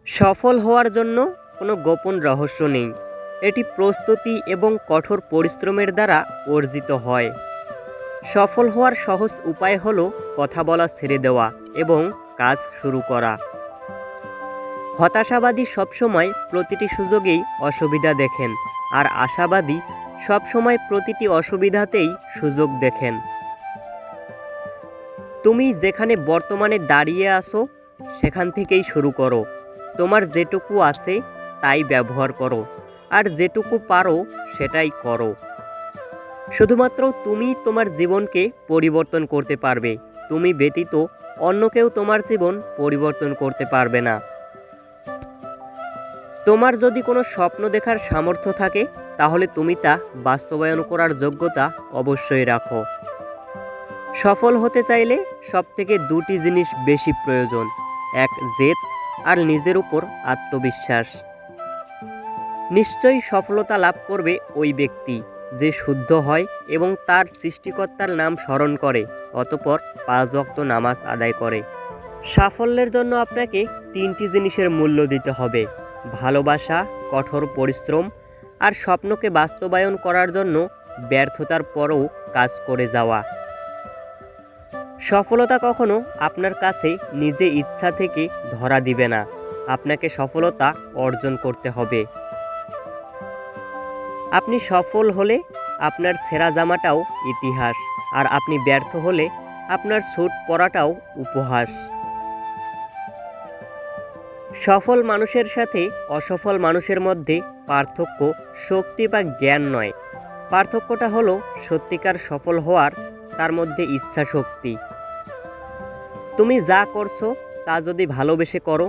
সফল হওয়ার জন্য কোনো গোপন রহস্য নেই। এটি প্রস্তুতি এবং কঠোর পরিশ্রমের দ্বারা অর্জিত হয়। সফল হওয়ার সহজ উপায় হলো কথা বলা ছেড়ে দেওয়া এবং কাজ শুরু করা। হতাশাবাদী সবসময় প্রতিটি সুযোগেই অসুবিধা দেখেন, আর আশাবাদী সবসময় প্রতিটি অসুবিধাতেই সুযোগ দেখেন। তুমি যেখানে বর্তমানে দাঁড়িয়ে আছো সেখান থেকেই শুরু করো। তোমার যেটুকু আছে তাই ব্যবহার করো, আর যেটুকু পারো সেটাই করো। শুধুমাত্র তুমি তোমার জীবনকে পরিবর্তন করতে পারবে। তুমি ব্যতীত অন্য কেউ তোমার জীবন পরিবর্তন করতে পারবে না। তোমার যদি কোনো স্বপ্ন দেখার সামর্থ্য থাকে তাহলে তুমি তা বাস্তবায়ন করার যোগ্যতা অবশ্যই রাখো। সফল হতে চাইলে সবথেকে দুটি জিনিস বেশি প্রয়োজন, এক জেদ আর নিজের উপর আত্মবিশ্বাস। নিশ্চয়ই সফলতা লাভ করবে ওই ব্যক্তি যে শুদ্ধ হয় এবং তার সৃষ্টিকর্তার নাম স্মরণ করে, অতঃপর 5 ওয়াক্ত নামাজ আদায় করে। সাফল্যের জন্য আপনাকে 3টি জিনিসের মূল্য দিতে হবে: ভালোবাসা, কঠোর পরিশ্রম আর স্বপ্নকে বাস্তবায়ন করার জন্য ব্যর্থতার পরও কাজ করে যাওয়া। সফলতা কখনো আপনার কাছে নিজে ইচ্ছা থেকে ধরা দিবে না। আপনাকে সফলতা অর্জন করতে হবে। আপনি সফল হলে আপনার ছেঁড়া জামাটাও ইতিহাস, আর আপনি ব্যর্থ হলে আপনার স্যুট পরাটাও উপহাস। সফল মানুষের সাথে অসফল মানুষের মধ্যে পার্থক্য শক্তি বা জ্ঞান নয়। পার্থক্যটা হলো সত্যিকার সফল হওয়ার তার মধ্যে ইচ্ছা শক্তি। তুমি যা করছো তা যদি ভালোবেসে করো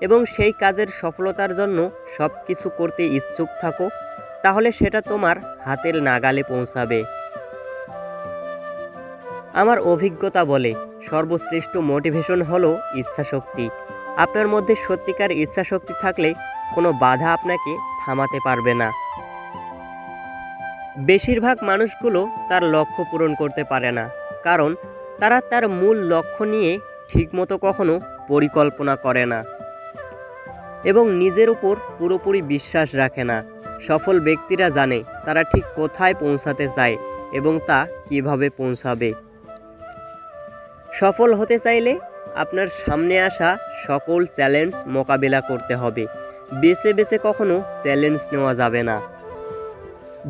এবং সেই কাজের সফলতার জন্য সব কিছু করতে ইচ্ছুক থাকো, তাহলে সেটা তোমার হাতের নাগালে পৌঁছাবে। আমার অভিজ্ঞতা বলে সর্বশ্রেষ্ঠ মোটিভেশন হলো ইচ্ছাশক্তি। আপনার মধ্যে সত্যিকার ইচ্ছাশক্তি থাকলে কোনো বাধা আপনাকে থামাতে পারবে না। বেশিরভাগ মানুষগুলো তার লক্ষ্য পূরণ করতে পারে না, কারণ তারা তার মূল লক্ষ্য নিয়ে ঠিকমতো কখনো পরিকল্পনা করে না এবং নিজের উপর পুরোপুরি বিশ্বাস রাখে না। সফল ব্যক্তিরা জানে তারা ঠিক কোথায় পৌঁছাতে চায় এবং তা কিভাবে পৌঁছাবে। সফল হতে চাইলে আপনার সামনে আসা সকল চ্যালেঞ্জ মোকাবিলা করতে হবে। বেছে বেছে কখনো চ্যালেঞ্জ নেওয়া যাবে না।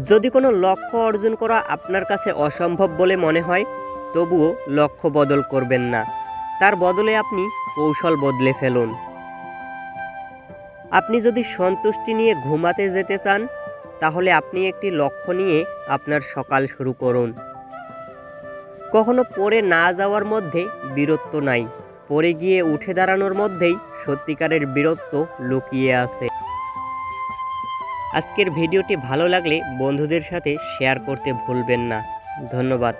যদি কোনো লক্ষ্য অর্জন করা আপনার কাছে অসম্ভব বলে মনে হয়, তবুও লক্ষ্য বদল করবেন না। তার বদলে আপনি কৌশল বদলে ফেলুন। আপনি যদি সন্তুষ্টি নিয়ে ঘুমাতে যেতে চান, তাহলে আপনি একটি লক্ষ্য নিয়ে আপনার সকাল শুরু করুন। কখনো পড়ে না যাওয়ার মধ্যে বীরত্ব নাই, পড়ে গিয়ে উঠে দাঁড়ানোর মধ্যেই সত্যিকারের বীরত্ব লুকিয়ে আছে। আজকের ভিডিওটি ভালো লাগলে বন্ধুদের সাথে শেয়ার করতে ভুলবেন না। ধন্যবাদ।